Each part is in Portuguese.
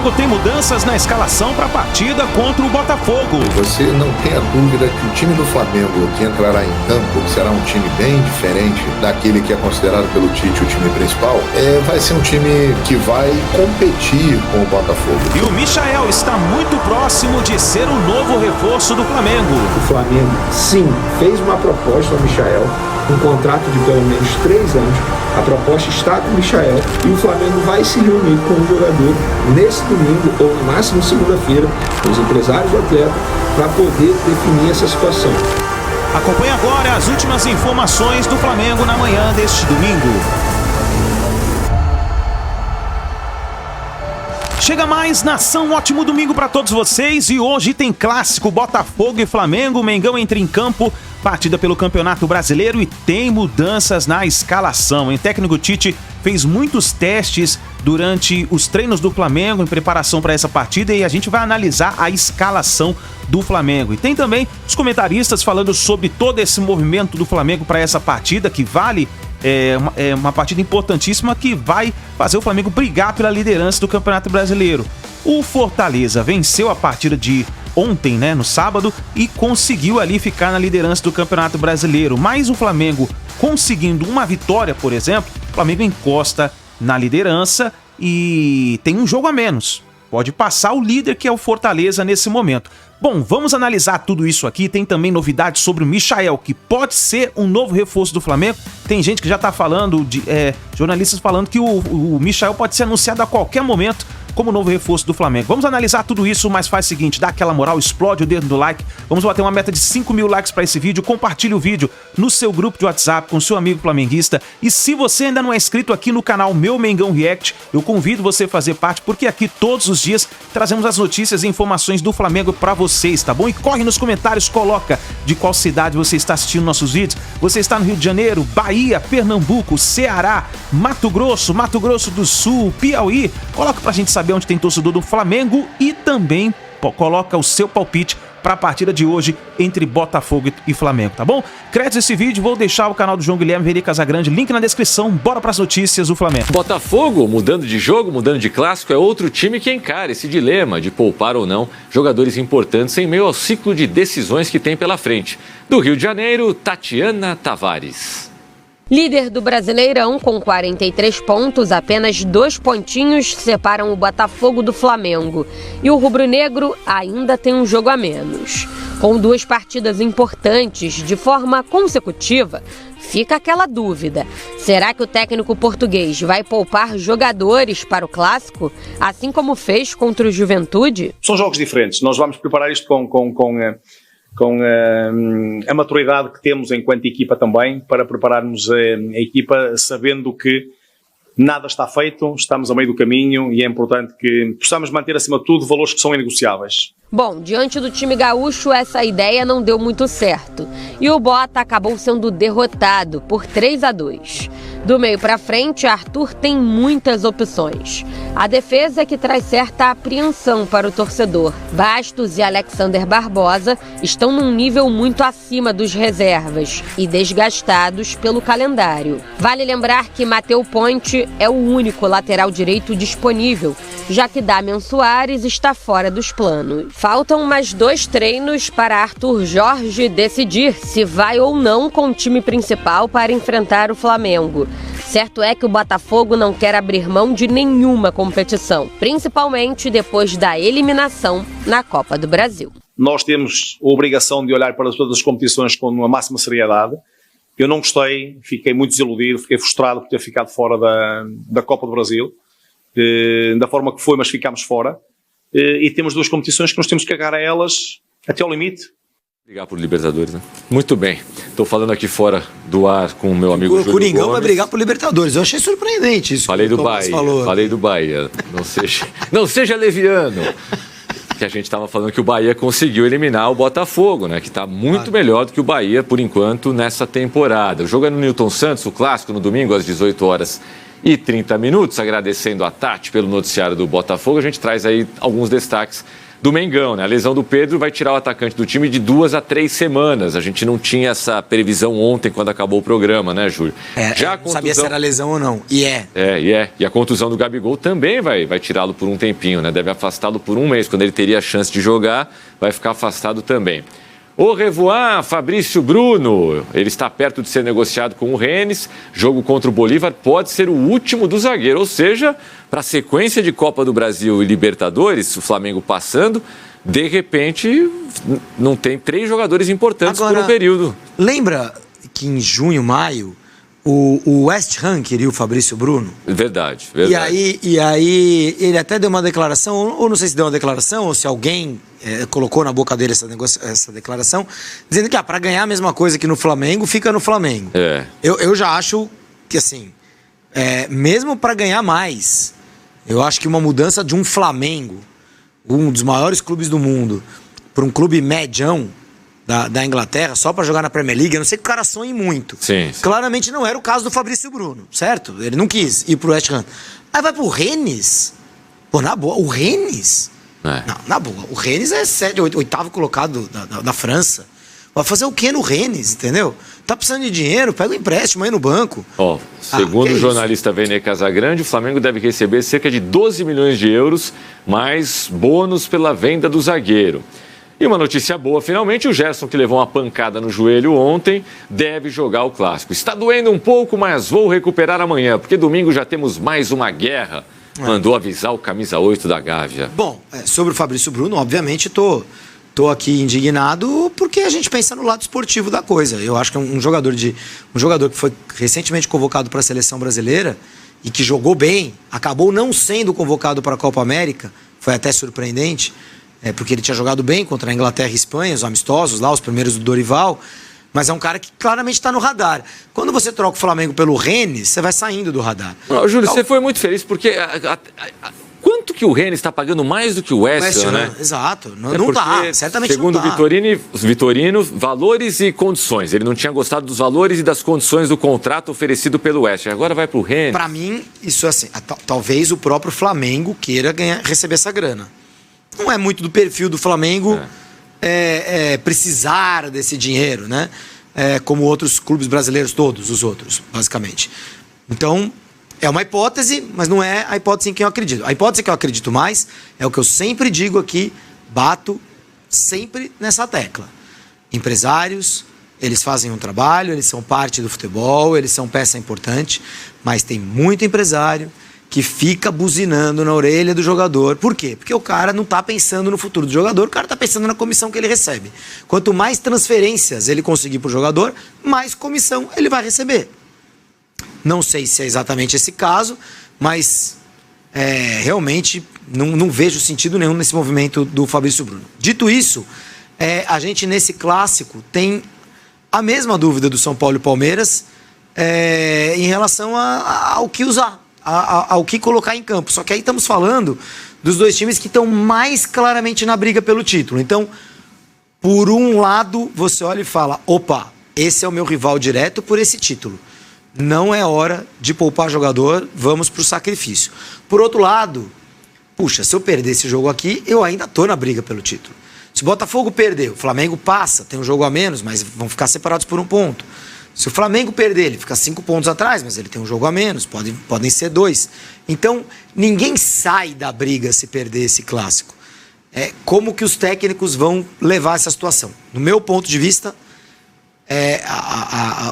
Flamengo tem mudanças na escalação para a partida contra o Botafogo. Você não tenha dúvida que o time do Flamengo que entrará em campo será um time bem diferente daquele que é considerado pelo Tite o time principal. Vai ser um time que vai competir com o Botafogo. E o Michael está muito próximo de ser o novo reforço do Flamengo. O Flamengo, sim, fez uma proposta ao Michael, um contrato de pelo menos 3 anos. A proposta está com o Michael e o Flamengo vai se reunir com o jogador nesse domingo ou no máximo segunda-feira, com os empresários do atleta, para poder definir essa situação. Acompanhe agora as últimas informações do Flamengo na manhã deste domingo. Chega mais nação, ótimo domingo para todos vocês e hoje tem clássico Botafogo e Flamengo. O Mengão entra em campo, partida pelo Campeonato Brasileiro e tem mudanças na escalação. O técnico Tite fez muitos testes durante os treinos do Flamengo em preparação para essa partida e a gente vai analisar a escalação do Flamengo. E tem também os comentaristas falando sobre todo esse movimento do Flamengo para essa partida que vale uma partida importantíssima que vai fazer o Flamengo brigar pela liderança do Campeonato Brasileiro. O Fortaleza venceu a partida de ontem, no sábado, e conseguiu ali ficar na liderança do Campeonato Brasileiro. Mas o Flamengo conseguindo uma vitória, por exemplo, o Flamengo encosta na liderança e tem um jogo a menos. Pode passar o líder, que é o Fortaleza, nesse momento. Bom, vamos analisar tudo isso aqui. Tem também novidades sobre o Michael, que pode ser um novo reforço do Flamengo. Tem gente que já está falando, jornalistas falando que o Michael pode ser anunciado a qualquer momento como novo reforço do Flamengo. Vamos analisar tudo isso, mas faz o seguinte, dá aquela moral, explode o dedo do like. Vamos bater uma meta de 5.000 likes para esse vídeo. Compartilhe o vídeo no seu grupo de WhatsApp com seu amigo flamenguista. E se você ainda não é inscrito aqui no canal Meu Mengão React, eu convido você a fazer parte, porque aqui todos os dias trazemos as notícias e informações do Flamengo para vocês, tá bom? E corre nos comentários, coloca de qual cidade você está assistindo nossos vídeos. Você está no Rio de Janeiro, Bahia, Pernambuco, Ceará, Mato Grosso do Sul, Piauí. Coloca pra gente saber onde tem torcedor do Flamengo e também coloca o seu palpite para a partida de hoje entre Botafogo e Flamengo, tá bom? Créditos esse vídeo, vou deixar o canal do João Guilherme Veri Casagrande, link na descrição, bora para as notícias do Flamengo. Botafogo, mudando de jogo, mudando de clássico, é outro time que encara esse dilema de poupar ou não jogadores importantes em meio ao ciclo de decisões que tem pela frente. Do Rio de Janeiro, Tatiana Tavares. Líder do Brasileirão com 43 pontos, apenas 2 pontinhos separam o Botafogo do Flamengo. E o rubro-negro ainda tem um jogo a menos. Com 2 partidas importantes de forma consecutiva, fica aquela dúvida. Será que o técnico português vai poupar jogadores para o clássico, assim como fez contra o Juventude? São jogos diferentes. Nós vamos preparar isto com a maturidade que temos enquanto equipa também, para prepararmos a equipa sabendo que nada está feito, estamos a meio do caminho e é importante que possamos manter acima de tudo valores que são inegociáveis. Bom, diante do time gaúcho, essa ideia não deu muito certo e o Bota acabou sendo derrotado por 3-2. Do meio para frente, Arthur tem muitas opções. A defesa é que traz certa apreensão para o torcedor. Bastos e Alexander Barbosa estão num nível muito acima dos reservas e desgastados pelo calendário. Vale lembrar que Matheus Ponte é o único lateral direito disponível, já que Damian Soares está fora dos planos. Faltam mais 2 treinos para Arthur Jorge decidir se vai ou não com o time principal para enfrentar o Flamengo. Certo é que o Botafogo não quer abrir mão de nenhuma competição, principalmente depois da eliminação na Copa do Brasil. Nós temos a obrigação de olhar para todas as competições com a máxima seriedade. Eu não gostei, fiquei muito desiludido, fiquei frustrado por ter ficado fora da Copa do Brasil, da forma que foi, mas ficámos fora. E temos 2 competições que nós temos que agarrar a elas até ao limite. Brigar por Libertadores, né? Muito bem. Estou falando aqui fora do ar com o meu amigo Júlio Coringão Gomes. vai brigar por Libertadores. Eu achei surpreendente isso. Falei do Bahia. Falei do Bahia. Não seja leviano. Que a gente estava falando que o Bahia conseguiu eliminar o Botafogo, né? Que está muito melhor do que o Bahia, por enquanto, nessa temporada. O jogo é no Newton Santos, o clássico, no domingo, às 18h30. Agradecendo a Tati pelo noticiário do Botafogo. A gente traz aí alguns destaques do Mengão, né? A lesão do Pedro vai tirar o atacante do time de 2 a 3 semanas. A gente não tinha essa previsão ontem, quando acabou o programa, né, Júlio? Já não sabia se era lesão ou não. E E a contusão do Gabigol também vai tirá-lo por um tempinho, né? Deve afastá-lo por um mês. Quando ele teria a chance de jogar, vai ficar afastado também. Au revoir, Fabrício Bruno. Ele está perto de ser negociado com o Rennes. Jogo contra o Bolívar pode ser o último do zagueiro. Ou seja, para a sequência de Copa do Brasil e Libertadores, o Flamengo passando, de repente, não tem 3 jogadores importantes por um período. Lembra que em junho, maio, o West Ham queria o Fabrício Bruno? Verdade. E aí ele até deu uma declaração, ou não sei se deu uma declaração, ou se alguém colocou na boca dele essa declaração, dizendo que para ganhar a mesma coisa que no Flamengo, fica no Flamengo. Eu já acho que, assim, mesmo para ganhar mais, eu acho que uma mudança de um Flamengo, um dos maiores clubes do mundo, para um clube medião da Inglaterra, só para jogar na Premier League, a não ser que o cara sonhe muito. Sim. Claramente não era o caso do Fabrício Bruno, certo? Ele não quis ir pro West Ham. Aí vai pro Rennes? Pô, na boa, o Rennes? Não, na boa, o Rennes é 8º colocado da França. Vai fazer o quê no Rennes, entendeu? Tá precisando de dinheiro, pega um empréstimo aí no banco. Segundo o jornalista Vene Casagrande, o Flamengo deve receber cerca de 12 milhões de euros, mais bônus pela venda do zagueiro. E uma notícia boa, finalmente, o Gerson, que levou uma pancada no joelho ontem, deve jogar o Clássico. Está doendo um pouco, mas vou recuperar amanhã, porque domingo já temos mais uma guerra. Mandou avisar o camisa 8 da Gávea. Bom, sobre o Fabrício Bruno, obviamente, tô aqui indignado porque a gente pensa no lado esportivo da coisa. Eu acho que um jogador que foi recentemente convocado para a seleção brasileira e que jogou bem, acabou não sendo convocado para a Copa América, foi até surpreendente, porque ele tinha jogado bem contra a Inglaterra e Espanha, os amistosos lá, os primeiros do Dorival, mas é um cara que claramente está no radar. Quando você troca o Flamengo pelo Rennes, você vai saindo do radar. Júlio, você foi muito feliz porque... Quanto que o Rennes está pagando mais do que o West Ham, né? Exato. Não dá, certamente segundo não dá. Segundo Vitorino, valores e condições. Ele não tinha gostado dos valores e das condições do contrato oferecido pelo West Ham. Agora vai para o Rennes. Para mim, isso é assim, talvez o próprio Flamengo queira receber essa grana. Não é muito do perfil do Flamengo precisar desse dinheiro, né? Como outros clubes brasileiros, todos os outros, basicamente. Então, é uma hipótese, mas não é a hipótese em que eu acredito. A hipótese que eu acredito mais é o que eu sempre digo aqui, bato sempre nessa tecla. Empresários, eles fazem um trabalho, eles são parte do futebol, eles são peça importante, mas tem muito empresário que fica buzinando na orelha do jogador. Por quê? Porque o cara não está pensando no futuro do jogador, o cara está pensando na comissão que ele recebe. Quanto mais transferências ele conseguir para o jogador, mais comissão ele vai receber. Não sei se é exatamente esse caso, mas realmente não vejo sentido nenhum nesse movimento do Fabrício Bruno. Dito isso, a gente nesse clássico tem a mesma dúvida do São Paulo e Palmeiras em relação ao que usar, ao que colocar em campo. Só que aí estamos falando dos dois times que estão mais claramente na briga pelo título. Então, por um lado, você olha e fala, opa, esse é o meu rival direto por esse título. Não é hora de poupar jogador, vamos pro sacrifício. Por outro lado, puxa, se eu perder esse jogo aqui, eu ainda tô na briga pelo título. Se o Botafogo perder, o Flamengo passa, tem um jogo a menos, mas vão ficar separados por um ponto. Se o Flamengo perder, ele fica 5 pontos atrás, mas ele tem um jogo a menos, podem ser 2. Então, ninguém sai da briga se perder esse clássico. Como que os técnicos vão levar essa situação? No meu ponto de vista,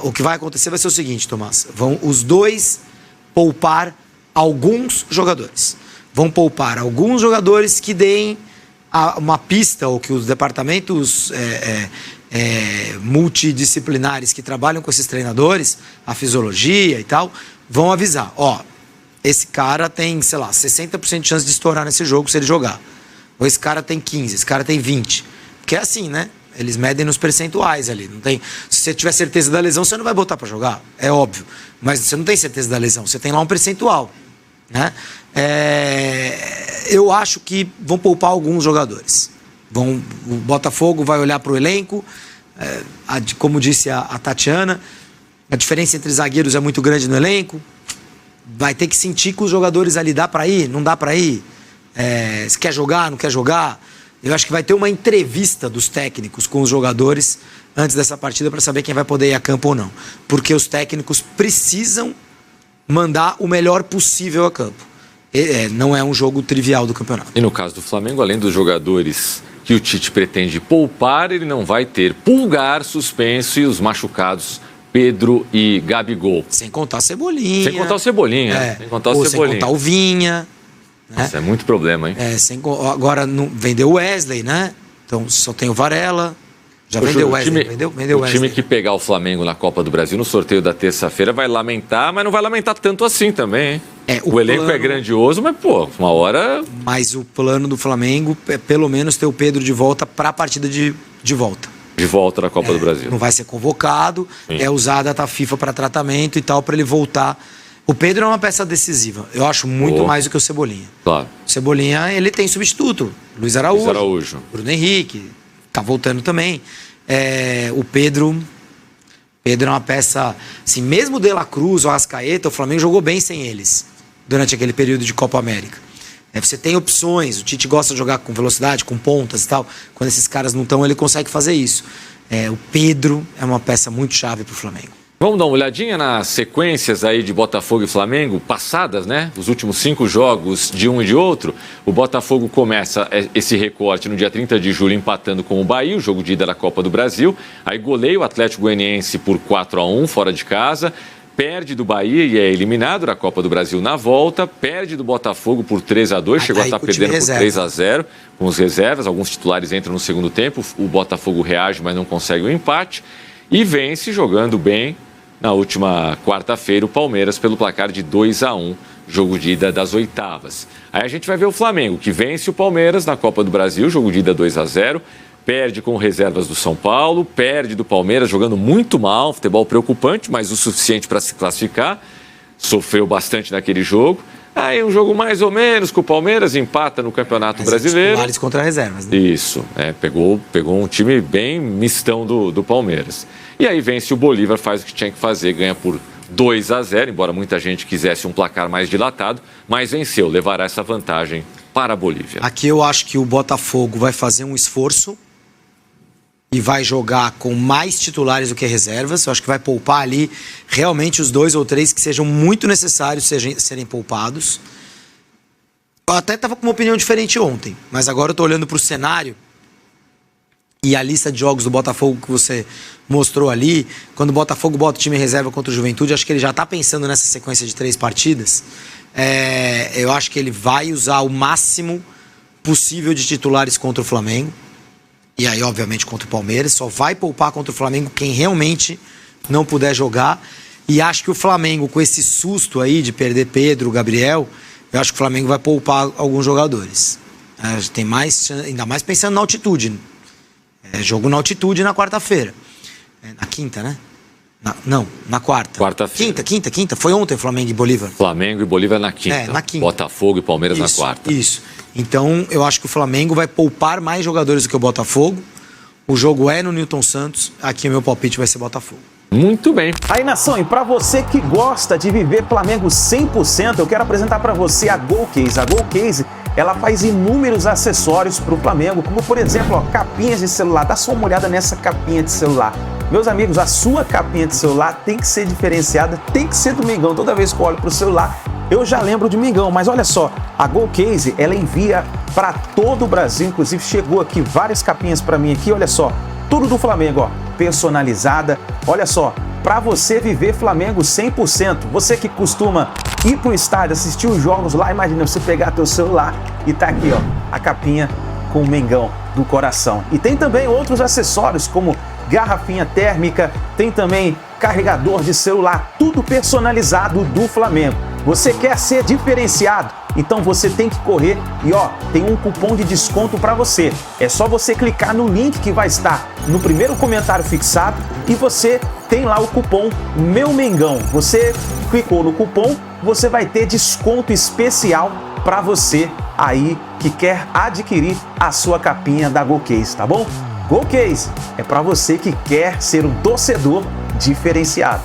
o que vai acontecer vai ser o seguinte, Tomás. Vão os dois poupar alguns jogadores. Vão poupar alguns jogadores que deem uma pista, ou que os departamentos multidisciplinares que trabalham com esses treinadores, a fisiologia e tal, vão avisar. Esse cara tem, sei lá, 60% de chance de estourar nesse jogo se ele jogar. Ou esse cara tem 15%, esse cara tem 20%. Porque é assim, né? Eles medem nos percentuais ali. Não tem... Se você tiver certeza da lesão, você não vai botar para jogar, é óbvio. Mas você não tem certeza da lesão, você tem lá um percentual, né? Eu acho que vão poupar alguns jogadores. O Botafogo vai olhar para o elenco, como disse a Tatiana, a diferença entre zagueiros é muito grande no elenco. Vai ter que sentir que os jogadores ali dá para ir, não dá para ir. Se quer jogar, não quer jogar. Eu acho que vai ter uma entrevista dos técnicos com os jogadores antes dessa partida para saber quem vai poder ir a campo ou não. Porque os técnicos precisam mandar o melhor possível a campo. Não é um jogo trivial do campeonato. E no caso do Flamengo, além dos jogadores que o Tite pretende poupar, ele não vai ter Pulgar suspenso e os machucados Pedro e Gabigol. Sem contar a Cebolinha. Sem contar o Cebolinha. Sem contar o Cebolinha. Sem contar o Vinha. Isso é muito problema, hein? Agora vendeu o Wesley, né? Então só tem o Varela. Já vendeu o Wesley. Vendeu o time que pegar o Flamengo na Copa do Brasil no sorteio da terça-feira vai lamentar, mas não vai lamentar tanto assim também, hein? O elenco é grandioso, mas, uma hora... Mas o plano do Flamengo é pelo menos ter o Pedro de volta para a partida de volta. De volta na Copa do Brasil. Não vai ser convocado, é usar a data FIFA para tratamento e tal, para ele voltar. O Pedro é uma peça decisiva. Eu acho muito mais do que o Cebolinha. Claro. O Cebolinha, ele tem substituto. Luiz Araújo. Bruno Henrique. Tá voltando também. O Pedro é uma peça... Assim, mesmo o De La Cruz, o Arrascaeta, o Flamengo jogou bem sem eles durante aquele período de Copa América. Você tem opções. O Tite gosta de jogar com velocidade, com pontas e tal. Quando esses caras não estão, ele consegue fazer isso. O Pedro é uma peça muito chave pro Flamengo. Vamos dar uma olhadinha nas sequências aí de Botafogo e Flamengo passadas, né? Os últimos 5 jogos de um e de outro. O Botafogo começa esse recorte no dia 30 de julho empatando com o Bahia, o jogo de ida da Copa do Brasil. Aí goleia o Atlético Goianiense por 4-1 fora de casa. Perde do Bahia e é eliminado da Copa do Brasil na volta. Perde do Botafogo por 3-2, chegou a estar perdendo por 3-0 com os reservas. Alguns titulares entram no segundo tempo. O Botafogo reage, mas não consegue o empate. E vence jogando bem na última quarta-feira o Palmeiras pelo placar de 2-1, jogo de ida das oitavas. Aí a gente vai ver o Flamengo, que vence o Palmeiras na Copa do Brasil, jogo de ida 2-0, perde com reservas do São Paulo, perde do Palmeiras jogando muito mal, futebol preocupante, mas o suficiente para se classificar, sofreu bastante naquele jogo. Aí um jogo mais ou menos com o Palmeiras, empata no Campeonato Brasileiro. Titulares contra reservas, né? Isso, pegou um time bem mistão do Palmeiras. E aí vence o Bolívar, faz o que tinha que fazer, ganha por 2-0, embora muita gente quisesse um placar mais dilatado, mas venceu, levará essa vantagem para a Bolívia. Aqui eu acho que o Botafogo vai fazer um esforço e vai jogar com mais titulares do que reservas. Eu acho que vai poupar ali realmente os 2 ou 3 que sejam muito necessários serem poupados. Eu até estava com uma opinião diferente ontem, mas agora eu estou olhando para o cenário e a lista de jogos do Botafogo que você mostrou ali. Quando o Botafogo bota o time em reserva contra o Juventude, acho que ele já está pensando nessa sequência de 3 partidas. Eu acho que ele vai usar o máximo possível de titulares contra o Flamengo. E aí, obviamente, contra o Palmeiras. Só vai poupar contra o Flamengo quem realmente não puder jogar. E acho que o Flamengo, com esse susto aí de perder Pedro, Gabriel, eu acho que o Flamengo vai poupar alguns jogadores. Tem mais, ainda mais pensando na altitude. Jogo na altitude na quarta-feira. Na quinta, né? Na quarta. Quarta-feira. Quinta. Foi ontem Flamengo e Bolívar. Flamengo e Bolívar na quinta. Na quinta. Botafogo e Palmeiras na quarta. Isso. Então, eu acho que o Flamengo vai poupar mais jogadores do que o Botafogo. O jogo é no Newton Santos. Aqui o meu palpite vai ser Botafogo. Muito bem. Aí, nação, e para você que gosta de viver Flamengo 100%, eu quero apresentar para você a GoCase. A GoCase, ela faz inúmeros acessórios para o Flamengo, como, por exemplo, capinhas de celular. Dá só uma olhada nessa capinha de celular. Meus amigos, a sua capinha de celular tem que ser diferenciada, tem que ser do Mengão. Toda vez que eu olho para o celular, eu já lembro de Mengão. Mas olha só, a GoCase, ela envia para todo o Brasil. Inclusive, chegou aqui várias capinhas para mim aqui, olha só. Tudo do Flamengo, ó, personalizada. Olha só, para você viver Flamengo 100%. Você que costuma ir pro estádio, assistir os jogos lá, imagina você pegar teu celular e tá aqui, ó, a capinha com o Mengão do coração. E tem também outros acessórios, como garrafinha térmica, tem também carregador de celular, tudo personalizado do Flamengo. Você quer ser diferenciado? Então você tem que correr e ó, tem um cupom de desconto para você. É só você clicar no link que vai estar no primeiro comentário fixado e você tem lá o cupom Meu Mengão. Você clicou no cupom, você vai ter desconto especial para você aí que quer adquirir a sua capinha da GoCase, tá bom? GoCase é para você que quer ser um torcedor diferenciado.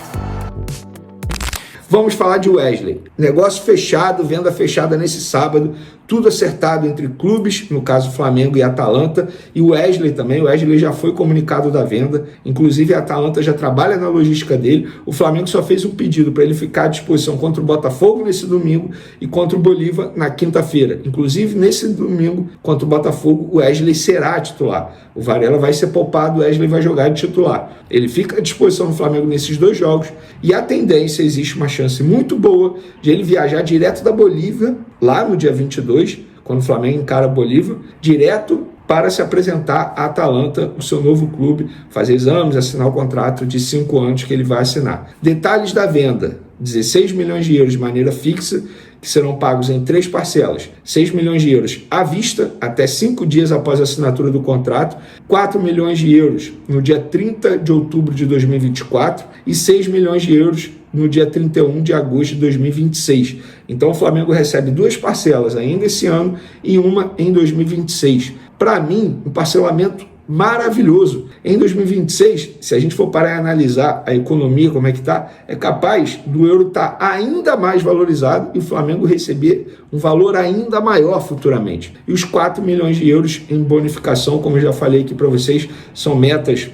Vamos falar de Wesley. Negócio fechado, venda fechada nesse sábado tudo acertado entre clubes, no caso Flamengo e Atalanta, e o Wesley também. O Wesley já foi comunicado da venda, inclusive a Atalanta já trabalha na logística dele. O Flamengo só fez um pedido para ele ficar à disposição contra o Botafogo nesse domingo e contra o Bolívar na quinta-feira. Inclusive, nesse domingo, contra o Botafogo, o Wesley será titular. O Varela vai ser poupado, o Wesley vai jogar de titular. Ele fica à disposição do Flamengo nesses 2 jogos e a tendência, existe uma chance muito boa de ele viajar direto da Bolívia, lá no dia 22, quando o Flamengo encara a Bolívia, direto para se apresentar à Atalanta, o seu novo clube, fazer exames, assinar o contrato de 5 anos que ele vai assinar. Detalhes da venda: 16 milhões de euros de maneira fixa, que serão pagos em 3 parcelas. 6 milhões de euros à vista, até 5 dias após a assinatura do contrato, 4 milhões de euros no dia 30 de outubro de 2024 e 6 milhões de euros no dia 31 de agosto de 2026. Então o Flamengo recebe 2 parcelas ainda esse ano e uma em 2026. Para mim, um parcelamento maravilhoso. Em 2026, se a gente for parar e analisar a economia, como é que está, é capaz do euro estar ainda mais valorizado e o Flamengo receber um valor ainda maior futuramente. E os 4 milhões de euros em bonificação, como eu já falei aqui para vocês, são metas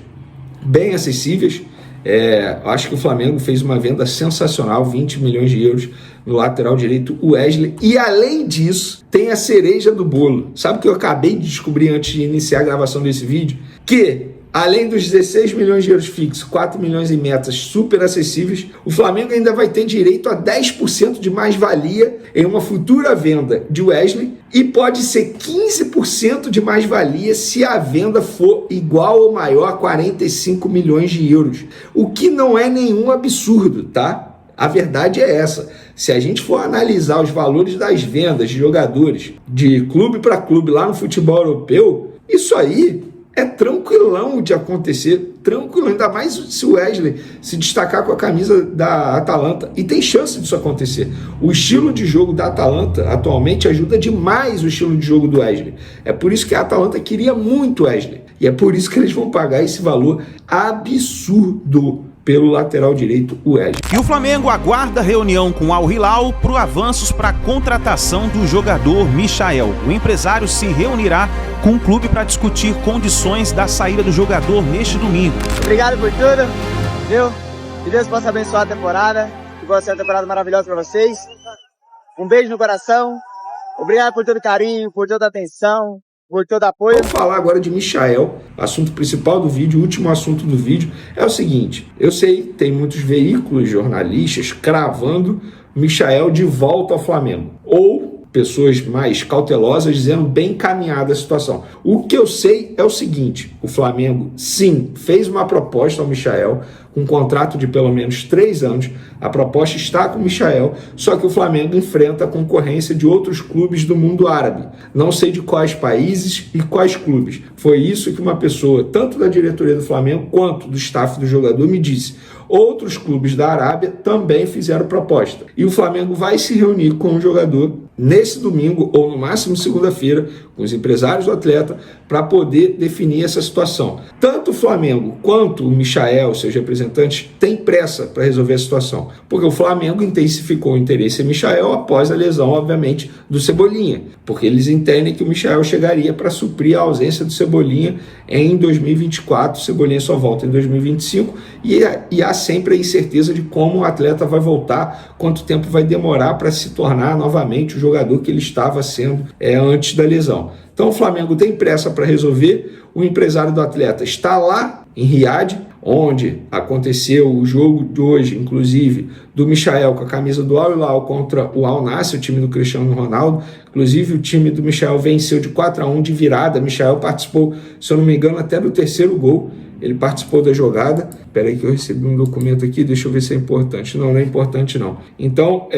bem acessíveis. Acho que o Flamengo fez uma venda sensacional, 20 milhões de euros no lateral direito, o Wesley. E além disso, tem a cereja do bolo. Sabe o que eu acabei de descobrir antes de iniciar a gravação desse vídeo? Que, além dos 16 milhões de euros fixos, 4 milhões em metas super acessíveis, o Flamengo ainda vai ter direito a 10% de mais-valia em uma futura venda de Wesley e pode ser 15% de mais-valia se a venda for igual ou maior a 45 milhões de euros, o que não é nenhum absurdo, tá? A verdade é essa. Se a gente for analisar os valores das vendas de jogadores de clube para clube lá no futebol europeu, isso aí é tranquilão de acontecer, tranquilo, ainda mais se o Wesley se destacar com a camisa da Atalanta, e tem chance disso acontecer. O estilo de jogo da Atalanta atualmente ajuda demais o estilo de jogo do Wesley. É por isso que a Atalanta queria muito o Wesley, e é por isso que eles vão pagar esse valor absurdo pelo lateral direito, o Wesley. E o Flamengo aguarda reunião com o Al Hilal para avanços para a contratação do jogador Michael. O empresário se reunirá com o clube para discutir condições da saída do jogador neste domingo. Obrigado por tudo, viu? Que Deus possa abençoar a temporada, que possa ser uma temporada maravilhosa para vocês. Um beijo no coração, obrigado por todo o carinho, por toda a atenção, por todo apoio. Vou falar agora de Michael, assunto principal do vídeo, o último assunto do vídeo é o seguinte: eu sei, tem muitos veículos jornalistas cravando Michael de volta ao Flamengo, ou pessoas mais cautelosas dizendo bem encaminhada a situação. O que eu sei é o seguinte: o Flamengo, sim, fez uma proposta ao Michael, com um contrato de pelo menos 3 anos. A proposta está com o Michael, só que o Flamengo enfrenta a concorrência de outros clubes do mundo árabe. Não sei de quais países e quais clubes. Foi isso que uma pessoa, tanto da diretoria do Flamengo quanto do staff do jogador, me disse. Outros clubes da Arábia também fizeram proposta. E o Flamengo vai se reunir com o jogador nesse domingo, ou no máximo segunda-feira, com os empresários do atleta, para poder definir essa situação. Tanto o Flamengo quanto o Michael, seus representantes, têm pressa para resolver a situação, porque o Flamengo intensificou o interesse em Michael após a lesão, obviamente, do Cebolinha, porque eles entendem que o Michael chegaria para suprir a ausência do Cebolinha em 2024, o Cebolinha só volta em 2025, e há sempre a incerteza de como o atleta vai voltar, quanto tempo vai demorar para se tornar novamente o jogador que ele estava sendo antes da lesão. Então o Flamengo tem pressa para resolver, o empresário do atleta está lá em Riad, onde aconteceu o jogo de hoje, inclusive, do Michael com a camisa do Al Hilal contra o Al Nassr, o time do Cristiano Ronaldo. Inclusive o time do Michael venceu de 4-1 de virada. Michael participou, se eu não me engano, até do 3º gol. Ele participou da jogada. Espera aí que eu recebi um documento aqui, deixa eu ver se é importante. Não é importante não. Então,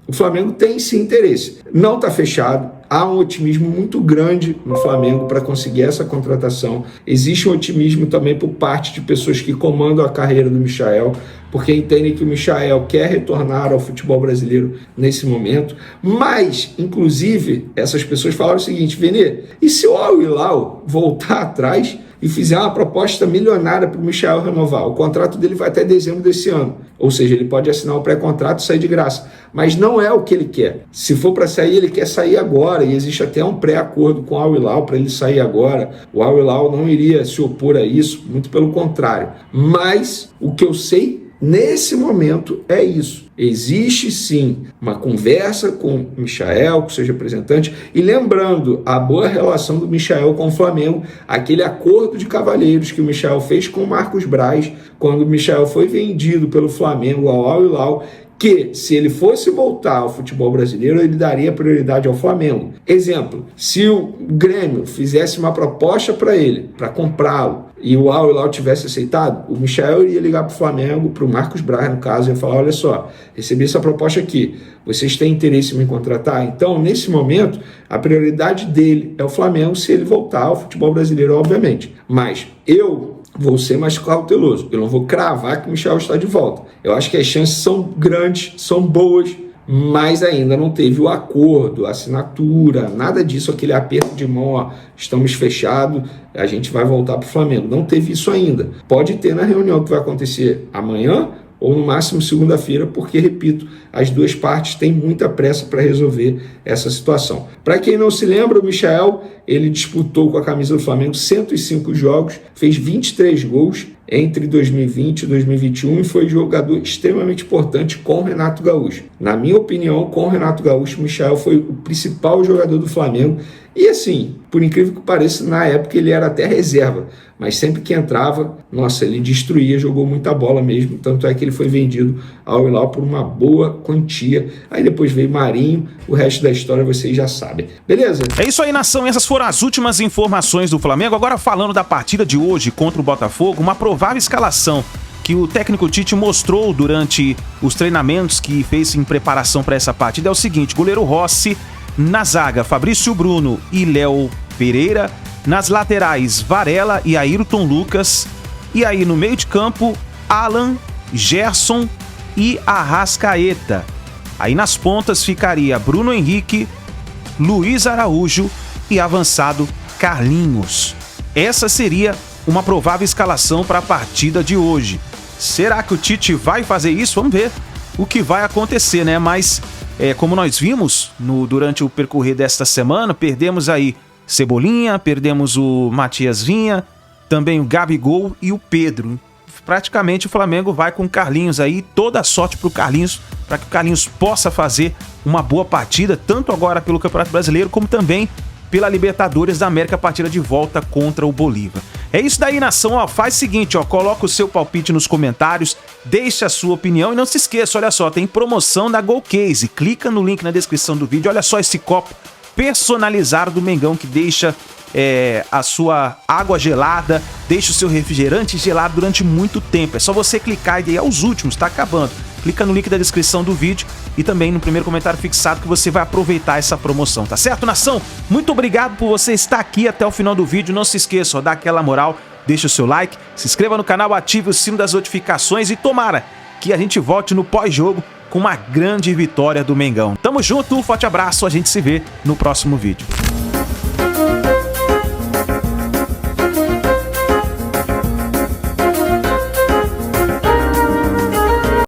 o Flamengo tem sim interesse. Não está fechado. Há um otimismo muito grande no Flamengo para conseguir essa contratação. Existe um otimismo também por parte de pessoas que comandam a carreira do Michael. porque entendem que o Michael quer retornar ao futebol brasileiro nesse momento. Mas, inclusive, essas pessoas falaram o seguinte: Vene, e se o Al Hilal voltar atrás e fizer uma proposta milionária para o Michael renovar? O contrato dele vai até dezembro desse ano, ou seja, ele pode assinar o pré-contrato e sair de graça, mas não é o que ele quer. Se for para sair, ele quer sair agora, e existe até um pré-acordo com o Al Hilal para ele sair agora. O Al Hilal não iria se opor a isso, muito pelo contrário. Mas o que eu sei nesse momento é isso. Existe sim uma conversa com o Michael, com seus representantes, e lembrando a boa relação do Michael com o Flamengo, aquele acordo de cavalheiros que o Michael fez com o Marcos Braz, quando o Michael foi vendido pelo Flamengo ao Al Hilal, que se ele fosse voltar ao futebol brasileiro, ele daria prioridade ao Flamengo. Exemplo, se o Grêmio fizesse uma proposta para ele, para comprá-lo, e o Al Hilal tivesse aceitado, o Michael iria ligar para o Flamengo, para o Marcos Braz, no caso, e ia falar: olha só, recebi essa proposta aqui, vocês têm interesse em me contratar? Então, nesse momento, a prioridade dele é o Flamengo, se ele voltar ao futebol brasileiro, obviamente. Mas eu vou ser mais cauteloso, eu não vou cravar que o Michael está de volta. Eu acho que as chances são grandes, são boas, mas ainda não teve o acordo, a assinatura, nada disso, aquele aperto de mão, ó, estamos fechados, a gente vai voltar para o Flamengo. Não teve isso ainda. Pode ter na reunião que vai acontecer amanhã ou no máximo segunda-feira, porque, repito, as duas partes têm muita pressa para resolver essa situação. Para quem não se lembra, o Michael, ele disputou com a camisa do Flamengo 105 jogos, fez 23 gols entre 2020 e 2021 e foi jogador extremamente importante com o Renato Gaúcho. Na minha opinião, com o Renato Gaúcho, o Michael foi o principal jogador do Flamengo. E assim, por incrível que pareça, na época ele era até reserva, mas sempre que entrava, nossa, ele destruía, jogou muita bola mesmo, tanto é que ele foi vendido ao Hilal por uma boa quantia. Aí depois veio Marinho, o resto da história vocês já sabem. Beleza? É isso aí, nação, essas foram as últimas informações do Flamengo. Agora falando da partida de hoje contra o Botafogo, uma provável escalação que o técnico Tite mostrou durante os treinamentos que fez em preparação para essa partida é o seguinte: goleiro Rossi, na zaga Fabrício Bruno e Léo Pereira, nas laterais Varela e Ayrton Lucas, e aí no meio de campo Alan, Gerson e Arrascaeta. Aí nas pontas ficaria Bruno Henrique, Luiz Araújo e avançado Carlinhos. Essa seria uma provável escalação para a partida de hoje. Será que o Tite vai fazer isso? Vamos ver o que vai acontecer, né? Mas como nós vimos durante o percorrer desta semana, perdemos aí Cebolinha, perdemos o Matias Vinha, também o Gabigol e o Pedro. Praticamente o Flamengo vai com o Carlinhos aí, toda a sorte para o Carlinhos, para que o Carlinhos possa fazer uma boa partida, tanto agora pelo Campeonato Brasileiro, como também pela Libertadores da América, a partida de volta contra o Bolívar. É isso daí, nação, ó, faz o seguinte, ó, coloca o seu palpite nos comentários, deixa a sua opinião e não se esqueça, olha só, tem promoção da Golcase, clica no link na descrição do vídeo, olha só esse copo personalizado do Mengão que deixa a sua água gelada, deixa o seu refrigerante gelado durante muito tempo. É só você clicar e aí aos últimos, tá acabando. Clica no link da descrição do vídeo e também no primeiro comentário fixado que você vai aproveitar essa promoção, tá certo, nação? Muito obrigado por você estar aqui até o final do vídeo. Não se esqueça, ó, dá aquela moral, deixa o seu like, se inscreva no canal, ative o sino das notificações e tomara que a gente volte no pós-jogo com uma grande vitória do Mengão. Tamo junto, um forte abraço, a gente se vê no próximo vídeo.